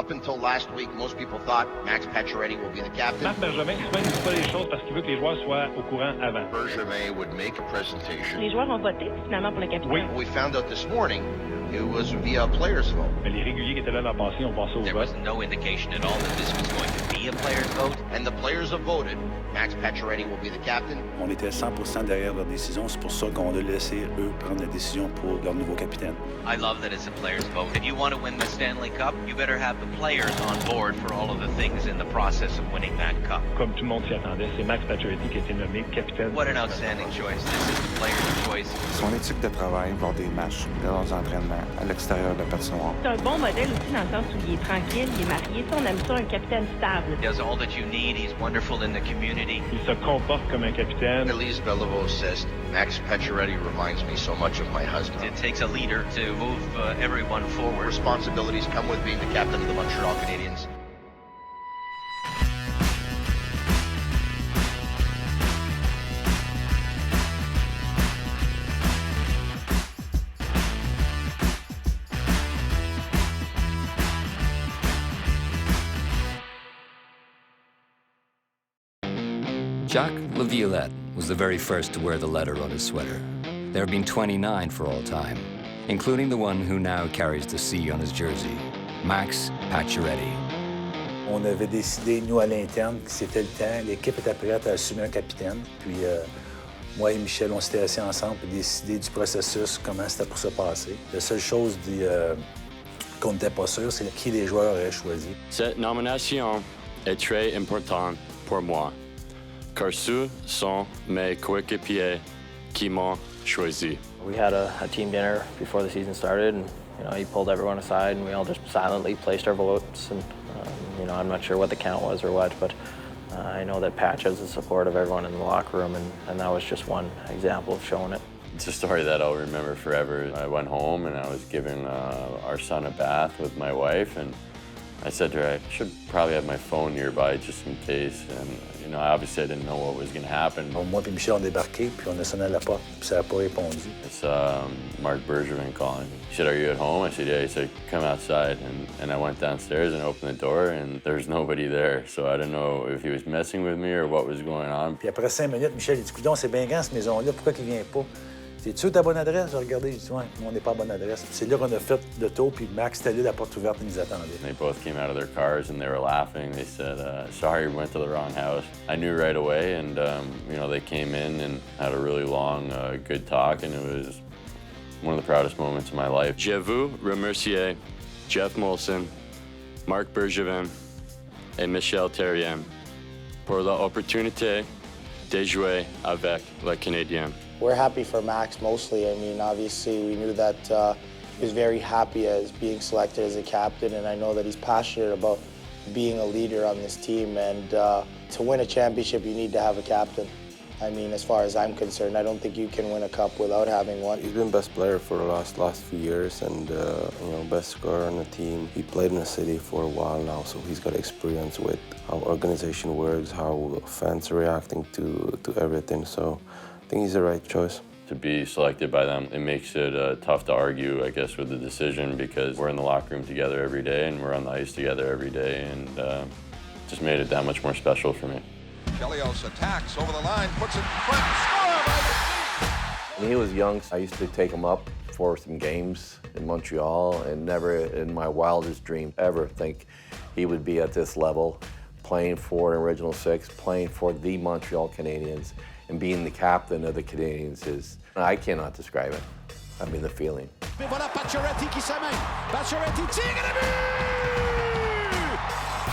Up until last week, most people thought Max Pacioretty will be the captain. Marc Bergevin souvent ne dit pas les choses parce qu'il veut que les joueurs soient au courant avant. Bergevin would make a presentation. Les joueurs ont voté finalement pour le capitaine. Oui. We found out this morning it was via a players vote. Mais les réguliers qui étaient là l'an passé ont passé au vote. There was no indication at all that this was going to be a players vote. And the players have voted. Max Pacioretty will be the captain. On était 100% derrière leur décision. C'est pour ça qu'on a laissé eux prendre la décision pour leur nouveau capitaine. I love that it's a players vote. If you want to win the Stanley Cup, you better have the players on board for all of the things in the process of winning that cup. Comme tout le monde s'y attendait, c'est Max Pacioretty qui a été nommé capitaine. What an outstanding choice. This is the players' choice. Son éthique de travail, voir des matchs, leurs entraînements à l'extérieur de la patinoire. C'est un bon modèle aussi dans le sens où il est tranquille, il est marié. Ça, on aime ça, un capitaine stable. He does all that you need. He's wonderful in the community. Il se comporte comme un capitaine. Elise Beliveau says, Max Pacioretty reminds me so much of my husband. It takes a leader to move everyone forward. Responsibilities come with being the captain of the Montreal Canadiens. Jacques Laviolette was the very first to wear the letter on his sweater. There have been 29 for all time, including the one who now carries the C on his jersey, Max Pacioretty. On avait décidé, nous, à l'interne, que c'était le temps. L'équipe était prête à assumer un capitaine. Puis moi et Michel, on s'était assis ensemble pour décider du processus, comment c'était pour se passer. La seule chose qu'on n'était pas sûr, c'est qui les joueurs auraient choisi. Cette nomination est très importante pour moi, car ce sont mes coéquipiers qui m'ont choisi. We had a team dinner before the season started, and he pulled everyone aside, and we all just silently placed our votes. And I'm not sure what the count was or what, but I know that Patch has the support of everyone in the locker room, and that was just one example of showing it. It's a story that I'll remember forever. I went home and I was giving our son a bath with my wife, and I said to her, I should probably have my phone nearby just in case. And obviously I didn't know what was going to happen. Moi et Michel, on débarqué, puis on a sonné à la porte, puis ça n'a pas répondu. It's Marc Bergevin calling. He said, "Are you at home?" I said, "Yeah." He said, "Come outside." And I went downstairs and opened the door, and there's nobody there. So I didn't know if he was messing with me or what was going on. Puis après 5 minutes, Michel dit, coudonc, c'est bien grand cette maison-là, pourquoi il vient pas? T'es sûr de ta bonne adresse? J'ai regardé, j'ai dit, ouais, on n'est pas à bonne adresse. C'est là qu'on a fait le tour, puis Max était là, la porte ouverte, il nous attendait. They both came out of their cars and they were laughing. They said, "Sorry, we went to the wrong house." I knew right away, and they came in and had a really long, good talk, and it was one of the proudest moments of my life. Je vous remercie, Jeff Molson, Marc Bergevin, et Michel Therrien, pour l'opportunité de jouer avec les Canadiens. We're happy for Max mostly. I mean, obviously, we knew that he was very happy as being selected as a captain, and I know that he's passionate about being a leader on this team. And to win a championship, you need to have a captain. I mean, as far as I'm concerned, I don't think you can win a cup without having one. He's been best player for the last few years, and best scorer on the team. He played in the city for a while now, so he's got experience with how organization works, how fans are reacting to everything. So I think he's the right choice. To be selected by them, it makes it tough to argue, I guess, with the decision, because we're in the locker room together every day and we're on the ice together every day, and just made it that much more special for me. Chelios attacks over the line, puts it in front, score by the When he was young, I used to take him up for some games in Montreal, and never in my wildest dream ever think he would be at this level, playing for an original six, playing for the Montreal Canadiens, and being the captain of the Canadiens is, I cannot describe it. I mean, the feeling. Mais voilà Pacioretty qui s'amène. Pacioretty tire le but!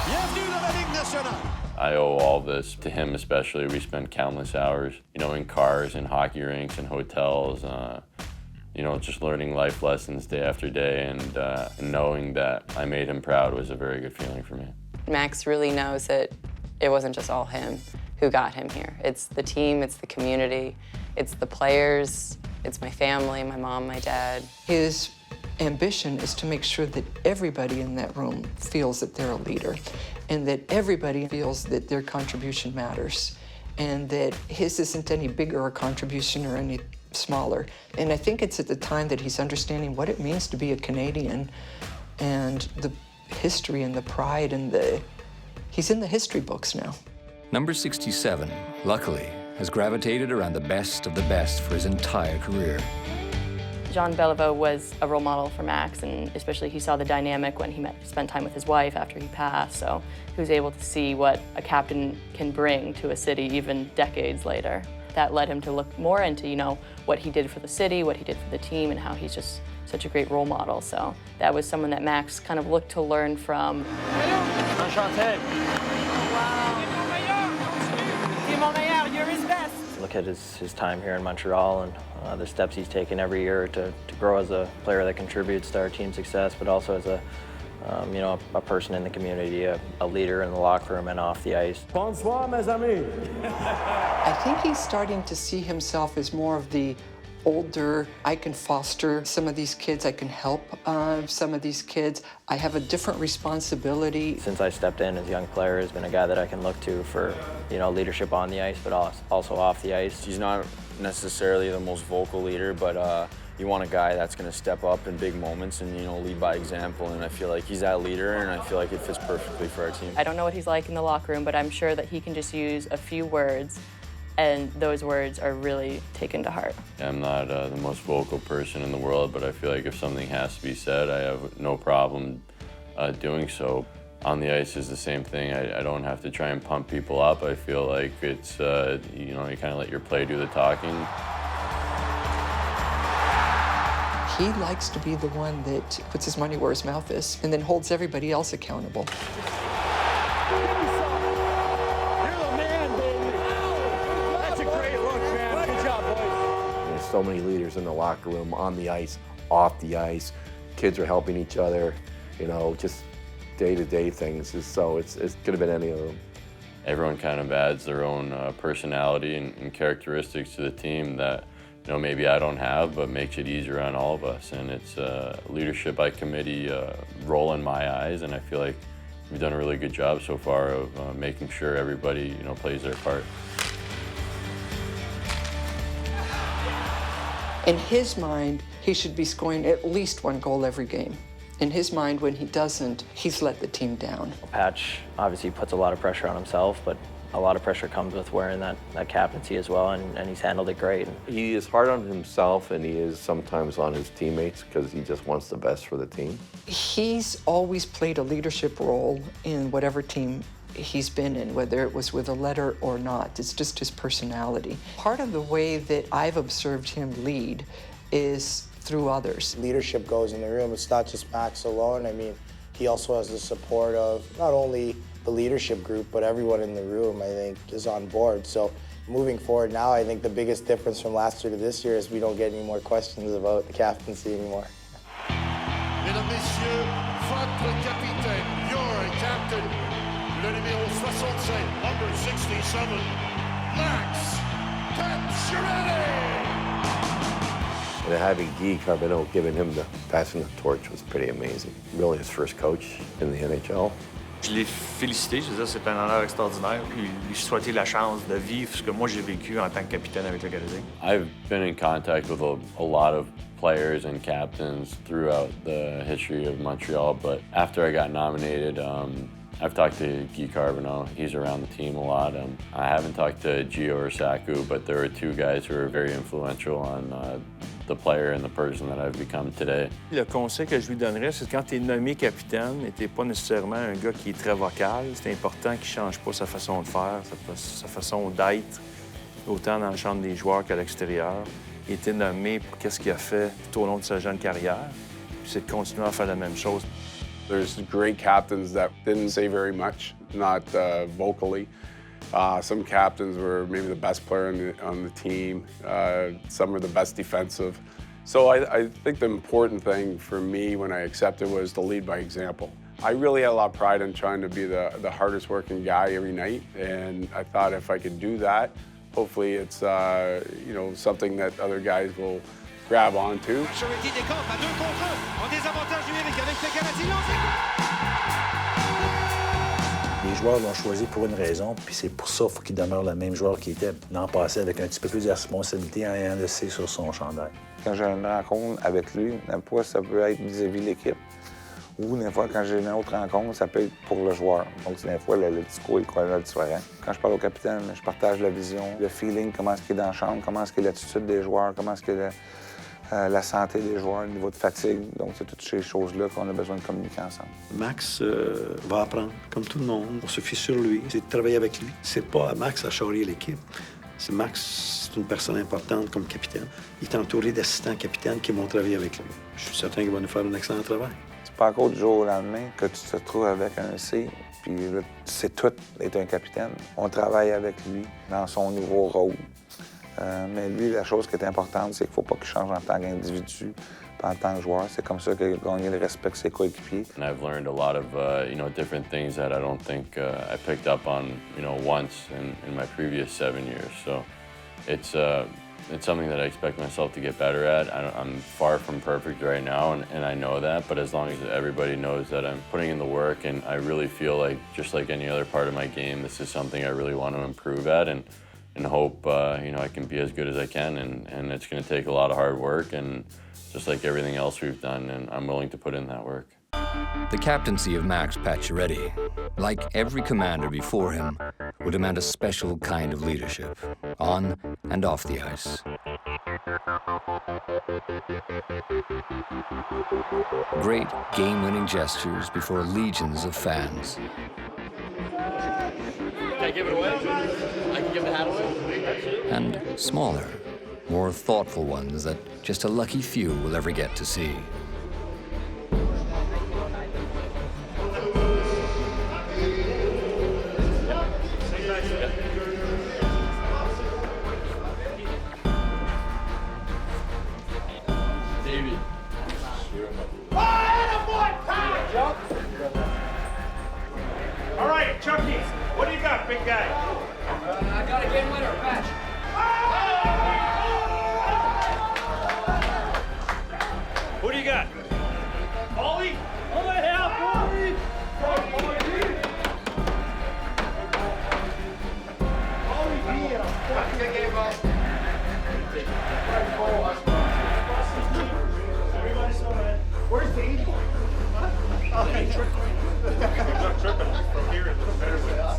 Bienvenue dans la Ligue nationale. I owe all this to him especially. We spent countless hours, in cars and hockey rinks and hotels, just learning life lessons day after day, and knowing that I made him proud was a very good feeling for me. Max really knows that it wasn't just all him who got him here. It's the team, it's the community, it's the players, it's my family, my mom, my dad. His ambition is to make sure that everybody in that room feels that they're a leader, and that everybody feels that their contribution matters, and that his isn't any bigger a contribution or any smaller. And I think it's at the time that he's understanding what it means to be a Canadian, and history and the pride and he's in the history books now. Number 67, luckily, has gravitated around the best of the best for his entire career. Jean Beliveau was a role model for Max, and especially he saw the dynamic when he spent time with his wife after he passed, so he was able to see what a captain can bring to a city even decades later. That led him to look more into, what he did for the city, what he did for the team, and how he's just such a great role model. So that was someone that Max kind of looked to learn from. Look at his time here in Montreal and the steps he's taken every year to grow as a player that contributes to our team's success, but also as a person in the community, a leader in the locker room and off the ice. Bonsoir, mes amis. I think he's starting to see himself as more of the older, I can foster some of these kids, I can help some of these kids. I have a different responsibility. Since I stepped in as a young player, he's been a guy that I can look to for, leadership on the ice, but also off the ice. He's not necessarily the most vocal leader, but you want a guy that's going to step up in big moments and, lead by example, and I feel like he's that leader, and I feel like it fits perfectly for our team. I don't know what he's like in the locker room, but I'm sure that he can just use a few words, and those words are really taken to heart. I'm not the most vocal person in the world, but I feel like if something has to be said, I have no problem doing so. On the ice is the same thing. I don't have to try and pump people up. I feel like it's, you kind of let your play do the talking. He likes to be the one that puts his money where his mouth is and then holds everybody else accountable. So many leaders in the locker room, on the ice, off the ice. Kids are helping each other, just day-to-day things. So it could have been any of them. Everyone kind of adds their own personality and characteristics to the team that, maybe I don't have, but makes it easier on all of us. And it's a leadership by committee role in my eyes, and I feel like we've done a really good job so far of making sure everybody, plays their part. In his mind, he should be scoring at least one goal every game. In his mind, when he doesn't, he's let the team down. Patch obviously puts a lot of pressure on himself, but a lot of pressure comes with wearing that captaincy as well, and he's handled it great. He is hard on himself, and he is sometimes on his teammates because he just wants the best for the team. He's always played a leadership role in whatever team he's been in, whether it was with a letter or not. It's just his personality. Part of the way that I've observed him lead is through others. Leadership goes in the room. It's not just Max alone. I mean, he also has the support of not only the leadership group, but everyone in the room, I think, is on board. So moving forward now, I think the biggest difference from last year to this year is we don't get any more questions about the captaincy anymore. Mesdames, Messieurs, votre capitaine, your captain, le numéro 67, number 67, Max Pacioretty! And having Guy Carbonneau giving him the passing the torch was pretty amazing. Really his first coach in the NHL. Je l'ai félicité, je veux dire, c'est un honneur extraordinaire. Puis lui souhaiter la chance de vivre ce que moi j'ai vécu en tant que capitaine avec le Canadien. I've been in contact with a lot of players and captains throughout the history of Montreal, but after I got nominated, I've talked to Guy Carbonneau. He's around the team a lot. I haven't talked to Gio or Saku, but there are two guys who are very influential on the player and the person that I've become today. Le conseil que je lui donnerais, c'est que quand tu es nommé capitaine et tu n'es pas nécessairement un gars qui est très vocal, c'est important qu'il ne change pas sa façon de faire, sa façon d'être, autant dans la chambre des joueurs qu'à l'extérieur. Il a été nommé pour qu'est-ce qu'il a fait tout au long de sa jeune carrière, puis c'est de continuer à faire la même chose. There's great captains that didn't say very much, not vocally. Some captains were maybe the best player on the team. Some were the best defensive. So I think the important thing for me when I accepted was to lead by example. I really had a lot of pride in trying to be the hardest working guy every night, and I thought if I could do that, hopefully it's something that other guys will grab onto. Pacioretty décampe à 2 contre 1 en désavantage numérique avec le Canadien. Les joueurs l'ont choisi pour une raison, puis c'est pour ça qu'il faut qu'il demeure le même joueur qu'il était l'an passé, avec un petit peu plus de responsabilité en ayant laissé sur son chandail. Quand j'ai une rencontre avec lui, n'importe quoi ça peut être vis-à-vis de l'équipe Ou des fois, quand j'ai une autre rencontre, ça peut être pour le joueur. Donc, des fois, le discours est complètement différent. Quand je parle au capitaine, je partage la vision, le feeling, comment est-ce qu'il est dans la chambre, comment est-ce qu'il est l'attitude des joueurs, comment est-ce qu'il est la santé des joueurs, le niveau de fatigue. Donc, c'est toutes ces choses-là qu'on a besoin de communiquer ensemble. Max va apprendre, comme tout le monde. On se fie sur lui, c'est de travailler avec lui. C'est pas à Max à charrier l'équipe. Max, c'est une personne importante comme capitaine. Il est entouré d'assistants capitaines qui vont travailler avec lui. Je suis certain qu'il va nous faire un excellent travail. C'est pas encore du jour au lendemain que tu te retrouves avec un C, puis là, tu sais tout être un capitaine. On travaille avec lui dans son nouveau rôle. Mais lui, la chose qui est importante, c'est qu'il ne faut pas qu'il change en tant qu'individu, pas en tant que joueur. C'est comme ça qu'il a gagné le respect de ses coéquipiers. And I've learned a lot of, different things that I don't think I picked up on, once in my previous 7 years. So it's something that I expect myself to get better at. I'm far from perfect right now, and I know that, but as long as everybody knows that I'm putting in the work, and I really feel like, just like any other part of my game, this is something I really want to improve at, and hope, I can be as good as I can, and it's going to take a lot of hard work, and just like everything else we've done, and I'm willing to put in that work. The captaincy of Max Pacioretty, like every commander before him, would demand a special kind of leadership, on and off the ice. Great game-winning gestures before legions of fans. Can I give it away? I can give the hat away? And smaller, more thoughtful ones that just a lucky few will ever get to see. All right, Chucky, what do you got, big guy? I got a game winner, Patch. Who do you got? Paulie? Oh, the hell, Paulie! Where's Davey? Oh, he tripped. He's not tripping. From here, it looks better with us.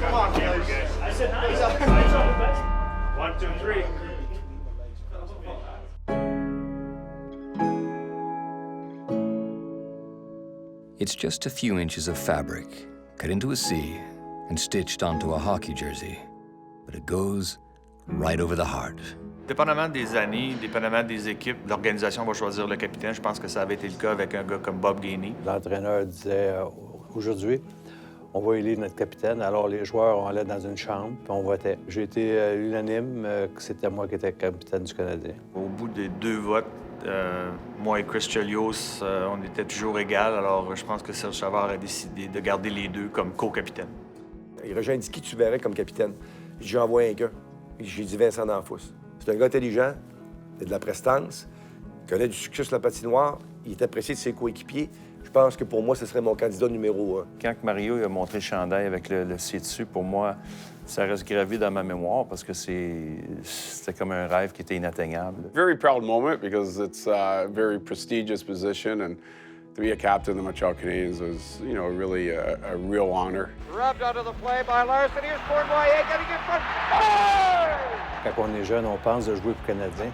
Come on, Taylor. I said nice. Nice. 1, 2, 3. It's just a few inches of fabric, cut into a C and stitched onto a hockey jersey. But it goes right over the heart. Dépendamment des années, dépendamment des équipes, l'organisation va choisir le capitaine. Je pense que ça avait été le cas avec un gars comme Bob Gainey. L'entraîneur disait aujourd'hui, on va élire notre capitaine. Alors les joueurs, on allait dans une chambre puis on votait. J'ai été unanime que c'était moi qui étais capitaine du Canadien. Au bout des 2 votes, moi et Chris Chelios, on était toujours égal. Alors je pense que Serge Savard a décidé de garder les deux comme co-capitaine. Il rejoint dit qui tu verrais comme capitaine. J'ai envoyé un gars. J'ai dit Vincent D'Anfous. C'est un gars intelligent, il a de la prestance, il connaît du succès sur la patinoire, il est apprécié de ses coéquipiers. Je pense que pour moi, ce serait mon candidat numéro 1. Quand Mario a montré le chandail avec le C dessus, pour moi, ça reste gravé dans ma mémoire parce que c'était comme un rêve qui était inatteignable. Very proud moment because it's a very prestigious position, and to be a captain of the Montreal Canadiens is, really a real honor. Rubbed onto the play by Larson. Here's Cournoyer getting in front. Oh! Quand on est jeune, on pense de jouer pour Canadien.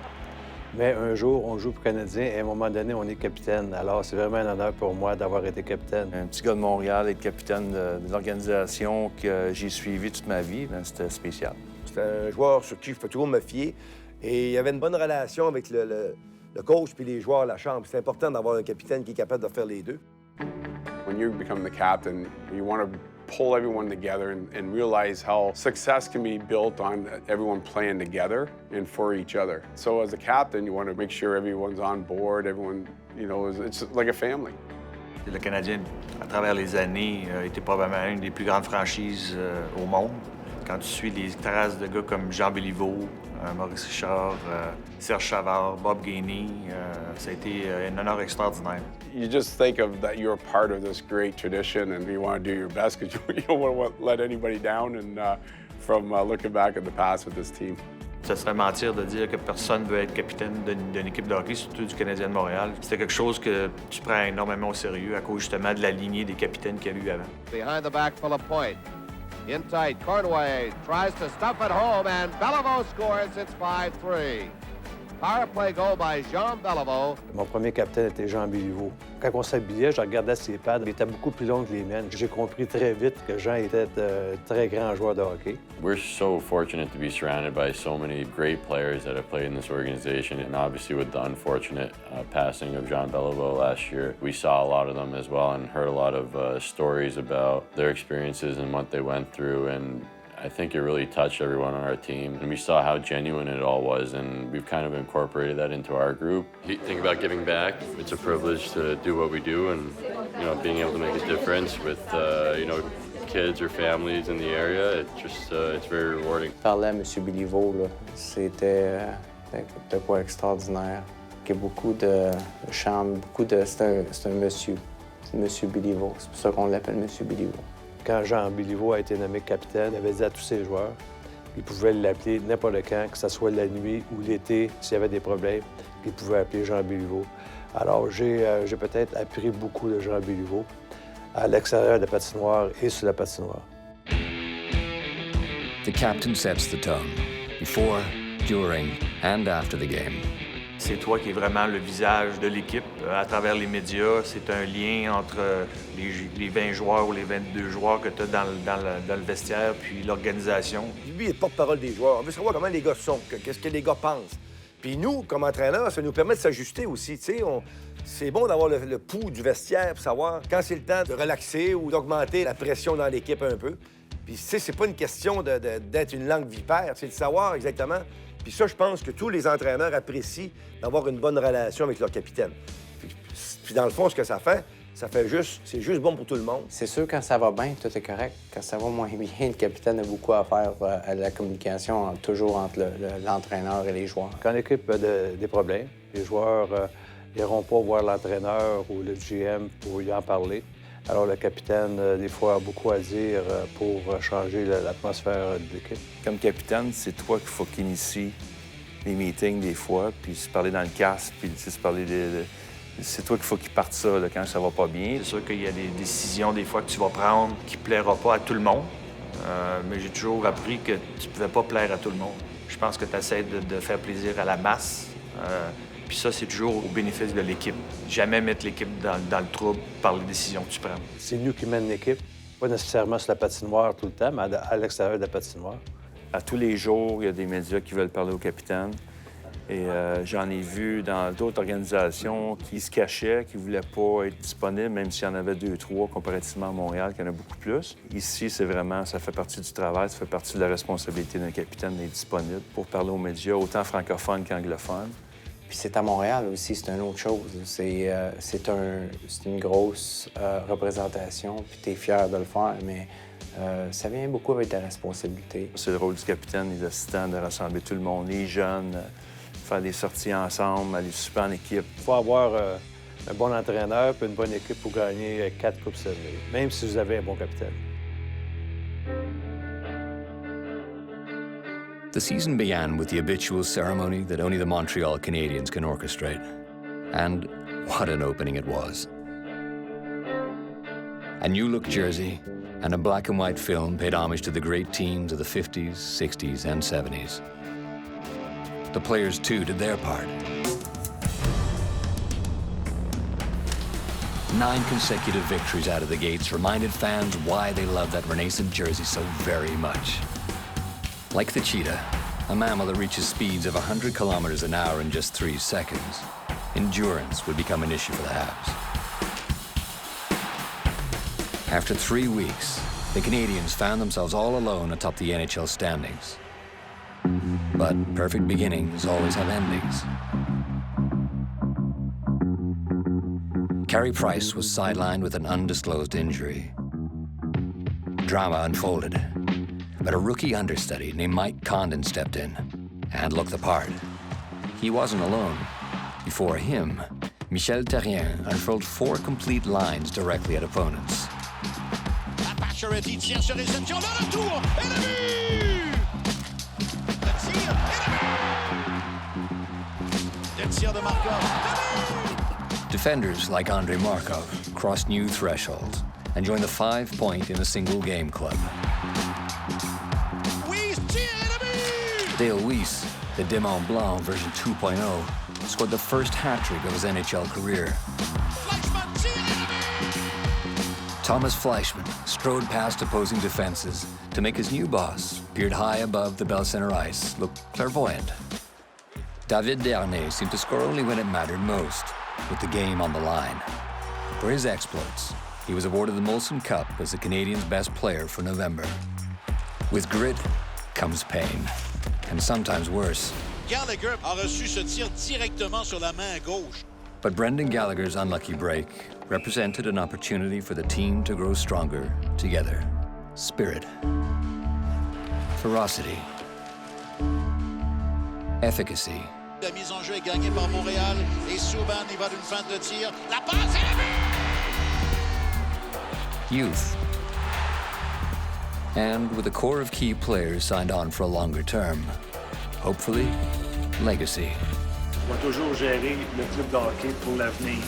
Mais un jour, on joue pour Canadien et à un moment donné, on est capitaine. Alors, c'est vraiment un honneur pour moi d'avoir été capitaine. Un petit gars de Montréal, être capitaine de l'organisation que j'ai suivie toute ma vie, c'était spécial. C'est un joueur sur qui je peux toujours me fier. Et il y avait une bonne relation avec le coach puis les joueurs de la chambre. C'est important d'avoir un capitaine qui est capable de faire les deux. When you become the captain, you want to pull everyone together and realize how success can be built on everyone playing together and for each other. So as a captain, you want to make sure everyone's on board, everyone, it's like a family. Le Canadien, à travers les années, a été probablement une des plus grandes franchises au monde. Quand tu suis les traces de gars comme Jean Béliveau, Maurice Richard, Serge Savard, Bob Gainey, ça a été un honneur extraordinaire. You just think of that you're a part of this great tradition and you want to do your best because you don't want to let anybody down and from looking back at the past with this team. Ça serait mentir de dire que personne ne veut être capitaine d'une équipe de hockey, surtout du Canadien de Montréal. C'était quelque chose que tu prends énormément au sérieux à cause justement de la lignée des capitaines qu'il y a eu avant. Behind the back for the point. In tight, Cornway tries to stuff it home, and Beliveau scores. It's 5-3. Power play goal by Jean Beliveau. Mon premier capitaine était Jean Béliveau. Quand on s'habillait, je regardais ses pads. Il était beaucoup plus long que les miennes. J'ai compris très vite que Jean était un très grand joueur de hockey. We're so fortunate to be surrounded by so many great players that have played in this organization, and obviously with the unfortunate passing of Jean Beliveau last year, we saw a lot of them as well and heard a lot of stories about their experiences and what they went through, and I think it really touched everyone on our team, and we saw how genuine it all was, and we've kind of incorporated that into our group. You think about giving back. It's a privilege to do what we do, and being able to make a difference with kids or families in the area. It's very rewarding. Je parlais à M. Béliveau, c'était de quoi extraordinaire. Il y a beaucoup de charme, c'est un monsieur. C'est M. Béliveau. C'est pour ça qu'on l'appelle M. Béliveau. Quand Jean Béliveau a été nommé capitaine, il avait dit à tous ses joueurs qu'ils pouvaient l'appeler n'importe quand, que ce soit la nuit ou l'été, s'il y avait des problèmes, qu'ils pouvaient appeler Jean Béliveau. Alors, j'ai peut-être appris beaucoup de Jean Béliveau à l'extérieur de la patinoire et sur la patinoire. The captain sets the tone before, during, and after the game. C'est toi qui es vraiment le visage de l'équipe à travers les médias. C'est un lien entre les 20 joueurs ou les 22 joueurs que tu as dans le vestiaire puis l'organisation. Lui, il est porte-parole des joueurs. On veut savoir comment les gars sont, qu'est-ce que les gars pensent. Puis nous, comme entraîneurs, ça nous permet de s'ajuster aussi. C'est bon d'avoir le pouls du vestiaire pour savoir quand c'est le temps de relaxer ou d'augmenter la pression dans l'équipe un peu. Puis c'est pas une question d'être une langue vipère, c'est de savoir exactement. Puis ça, je pense que tous les entraîneurs apprécient d'avoir une bonne relation avec leur capitaine. Puis dans le fond, ce que ça fait c'est juste bon pour tout le monde. C'est sûr, quand ça va bien, tout est correct. Quand ça va moins bien, le capitaine a beaucoup à faire à la communication, toujours entre l'entraîneur et les joueurs. Quand l'équipe a des problèmes, les joueurs n'iront pas voir l'entraîneur ou le GM pour y en parler. Alors, le capitaine, des fois, a beaucoup à dire pour changer l'atmosphère de l'équipe. Comme capitaine, c'est toi qu'il faut qu'il initie les meetings des fois, puis se parler dans le casque, puis se parler c'est toi qu'il faut qu'il parte ça là, quand ça va pas bien. C'est sûr qu'il y a des décisions des fois que tu vas prendre qui ne plairont pas à tout le monde, mais j'ai toujours appris que tu ne pouvais pas plaire à tout le monde. Je pense que tu essaies de faire plaisir à la masse. Puis ça, c'est toujours au bénéfice de l'équipe. Jamais mettre l'équipe dans le trouble par les décisions que tu prends. C'est nous qui mènent l'équique, pas nécessairement sur la patinoire tout le temps, mais à l'extérieur de la patinoire. À tous les jours, il y a des médias qui veulent parler au capitaine. Et j'en ai vu dans d'autres organisations qui se cachaient, qui ne voulaient pas être disponibles, même s'il y en avait 2 ou 3, comparativement à Montréal, qui en a beaucoup plus. Ici, c'est vraiment, ça fait partie du travail, ça fait partie de la responsabilité d'un capitaine d'être disponible pour parler aux médias, autant francophones qu'anglophones. Puis c'est à Montréal aussi, c'est une autre chose. C'est une grosse représentation, puis tu es fier de le faire, mais ça vient beaucoup avec ta responsabilité. C'est le rôle du capitaine et des assistants de rassembler tout le monde, les jeunes, faire des sorties ensemble, aller souper en équipe. Il faut avoir un bon entraîneur et une bonne équipe pour gagner 4 Coupes Stanley, même si vous avez un bon capitaine. The season began with the habitual ceremony that only the Montreal Canadiens can orchestrate. And what an opening it was. A new-look jersey and a black and white film paid homage to the great teams of the 50s, 60s, and 70s. The players, too, did their part. 9 consecutive victories out of the gates reminded fans why they loved that Renaissance jersey so very much. Like the cheetah, a mammal that reaches speeds of 100 kilometers an hour in just 3 seconds, endurance would become an issue for the Habs. After 3 weeks, the Canadiens found themselves all alone atop the NHL standings. But perfect beginnings always have endings. Carey Price was sidelined with an undisclosed injury. Drama unfolded, but a rookie understudy named Mike Condon stepped in and looked the part. He wasn't alone. Before him, Michel Therrien unfurled 4 complete lines directly at opponents. Pacioretty tire sur réception dans le tour et le but! Le tir et le but! tir de Markov. Defenders like Andrei Markov crossed new thresholds and joined the 5-point in a single game club. Dale Weiss, the Demon Blanc version 2.0, scored the first hat-trick of his NHL career. Thomas Fleischmann strode past opposing defenses to make his new boss, peered high above the Bell Center ice, look clairvoyant. David Dernay seemed to score only when it mattered most, with the game on the line. For his exploits, he was awarded the Molson Cup as the Canadiens' best player for November. With grit comes pain, and sometimes worse. Gallagher a reçu ce tir directement sur la main gauche. But Brendan Gallagher's unlucky break represented an opportunity for the team to grow stronger together. Spirit, ferocity, efficacy. La mise en jeu est gagnée par Montréal et Subban y va d'une feinte de tir. La passe et le but! Youth. And with a core of key players signed on for a longer term, hopefully, legacy. On va toujours gérer le club de hockey pour l'avenir.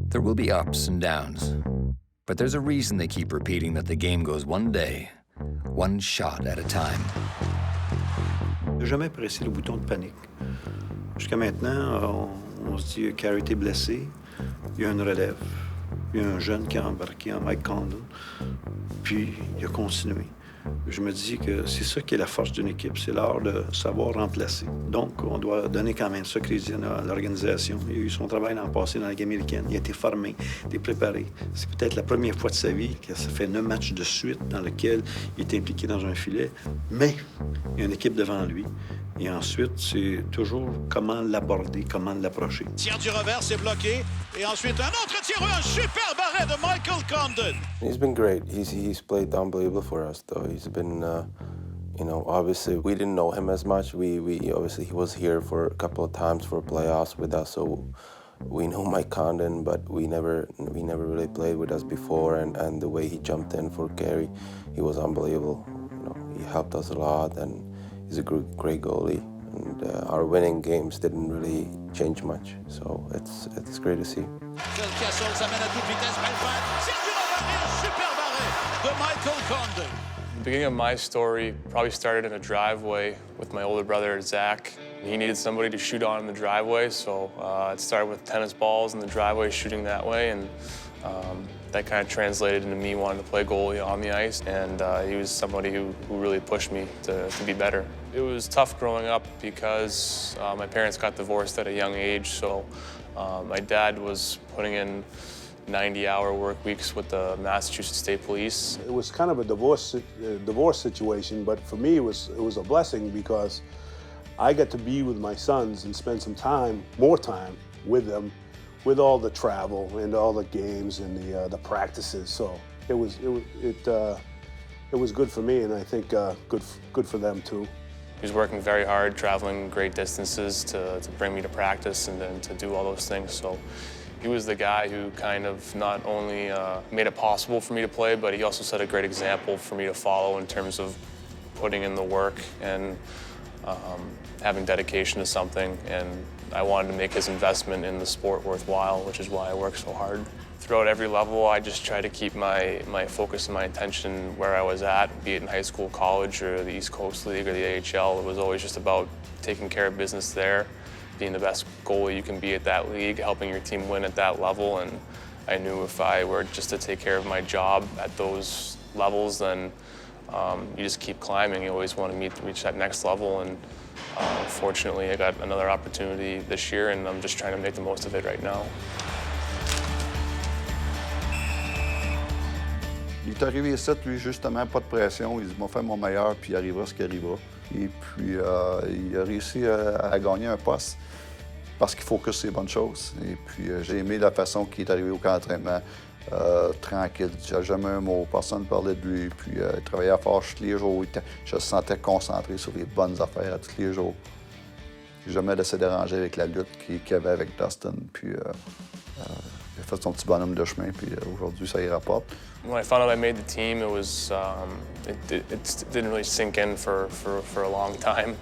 There will be ups and downs, but there's a reason they keep repeating that the game goes one day, one shot at a time. J'ai jamais pressé le bouton de panique. Jusqu'à maintenant, on se dit, Carey était blessé, il y a une relève. Il y a un jeune qui a embarqué en Mike Condon, puis il a continué. Je me dis que c'est ça qui est la force d'une équipe, c'est l'art de savoir remplacer. Donc, on doit donner quand même ce crédit à l'organisation. Il a eu son travail l'an passé dans la Ligue américaine. Il a été formé, il a été préparé. C'est peut-être la première fois de sa vie que ça fait 9 matchs de suite dans lesquels il est impliqué dans un filet. Mais il y a une équipe devant lui. Et ensuite, c'est toujours comment l'aborder, comment l'approcher. Tir du revers, c'est bloqué. Et ensuite, un autre tir, un super barret de Michael Condon. He's been great. He's played unbelievable for us, though. He's been, you know, obviously we didn't know him as much. We obviously he was here for a couple of times for playoffs with us, so we know Mike Condon, but we never really played with us before. And the way he jumped in for Carey, he was unbelievable. You know, he helped us a lot, and he's a great goalie. And our winning games didn't really change much, so it's great to see. The beginning of my story probably started in a driveway with my older brother, Zach. He needed somebody to shoot on in the driveway, so it started with tennis balls in the driveway, shooting that way, and that kind of translated into me wanting to play goalie on the ice, and he was somebody who really pushed me to be better. It was tough growing up because my parents got divorced at a young age, so my dad was putting in 90-hour work weeks with the Massachusetts State Police. It was kind of a divorce situation, but for me it was a blessing because I got to be with my sons and spend some time, more time with them, with all the travel and all the games and the practices. So it was good for me, and I think good for them too. He was working very hard, traveling great distances to bring me to practice and then to do all those things. So he was the guy who kind of not only made it possible for me to play, but he also set a great example for me to follow in terms of putting in the work and having dedication to something. And I wanted to make his investment in the sport worthwhile, which is why I work so hard. Throughout every level, I just try to keep my focus and my attention where I was at, be it in high school, college, or the East Coast League or the AHL. It was always just about taking care of business there, being the best goalie you can be at that league, helping your team win at that level. And I knew if I were just to take care of my job at those levels, then you just keep climbing. You always want to reach that next level. And fortunately, I got another opportunity this year, and I'm just trying to make the most of it right now. Il est arrivé ici, lui, justement, pas de pression. Il dit, m'a fait mon meilleur, puis il arrivera ce qui arrivera. Et puis, il a réussi à gagner un poste parce qu'il focus sur les bonnes choses. Et puis, j'ai aimé la façon qu'il est arrivé au camp d'entraînement, tranquille. Il disait jamais un mot, personne ne parlait de lui. Puis, il travaillait fort tous les jours. Je me sentais concentré sur les bonnes affaires tous les jours. J'ai jamais laissé déranger avec la lutte qu'il y avait avec Dustin. Puis, il a fait son petit bonhomme de chemin, puis aujourd'hui, ça y rapporte. When I found out I made the team, it was it didn't really sink in for a long time.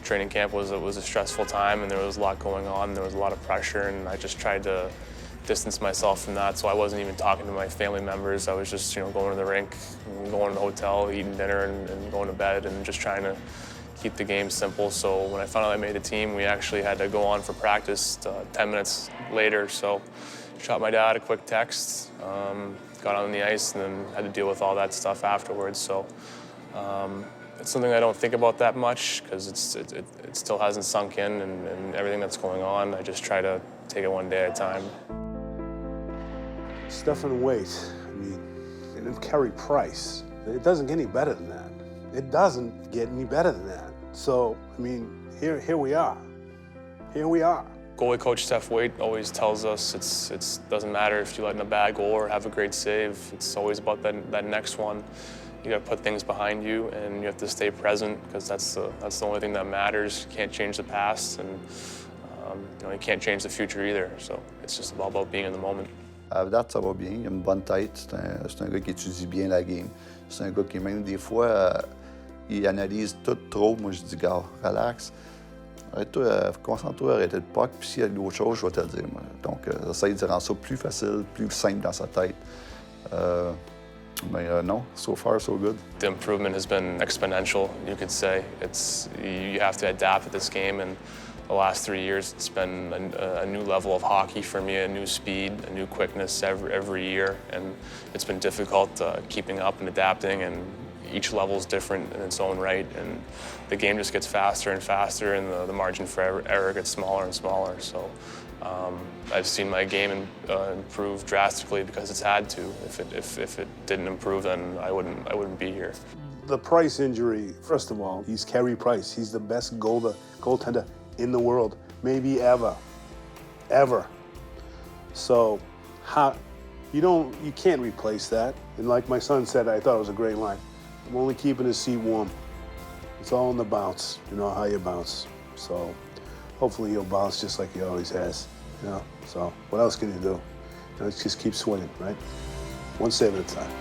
Training camp was a stressful time, and there was a lot going on. There was a lot of pressure, and I just tried to distance myself from that. So I wasn't even talking to my family members. I was just going to the rink, going to the hotel, eating dinner, and going to bed, and just trying to keep the game simple. So when I found out I made the team, we actually had to go on for practice 10 minutes later. So shot my dad a quick text, got on the ice, and then had to deal with all that stuff afterwards. So it's something I don't think about that much because it still hasn't sunk in, and everything that's going on, I just try to take it one day at a time. Stuff and weight, I mean, and Carey Price. It doesn't get any better than that. It doesn't get any better than that. So, I mean, here we are. Here we are. Goalie coach Steph Waite always tells us it doesn't matter if you let in a bad goal or have a great save. It's always about that next one. You got to put things behind you, and you have to stay present because that's the only thing that matters. You can't change the past, and you can't change the future either. So it's just all about being in the moment. À date, ça va bien. Il a une bonne tête. C'est un gars qui étudie bien la game. C'est un gars qui, même des fois, il analyse tout trop. Moi, je dis, gars, relax. Arrête-toi, concentre-toi, arrêtez le puck. Puis s'il y a d'autres choses, je vais te le dire, moi. Donc, j'essaie de rendre ça plus facile, plus simple dans sa tête. Mais non, so far, so good. The improvement has been exponential, you could say. You have to adapt at this game, and the last 3 years, it's been a new level of hockey for me, a new speed, a new quickness every year, and it's been difficult keeping up and adapting, and each level is different in its own right, and the game just gets faster and faster, and the margin for error gets smaller and smaller. So I've seen my game improve drastically because it's had to. If it didn't improve, then I wouldn't be here. The Price injury, first of all, he's Carey Price. He's the best goaltender in the world, maybe ever. So you can't replace that. And like my son said, I thought it was a great line. I'm only keeping his seat warm. It's all in the bounce. You know how you bounce. So hopefully he'll bounce just like he always has. So what else can you do? Let's just keep swinging, right? One save at a time.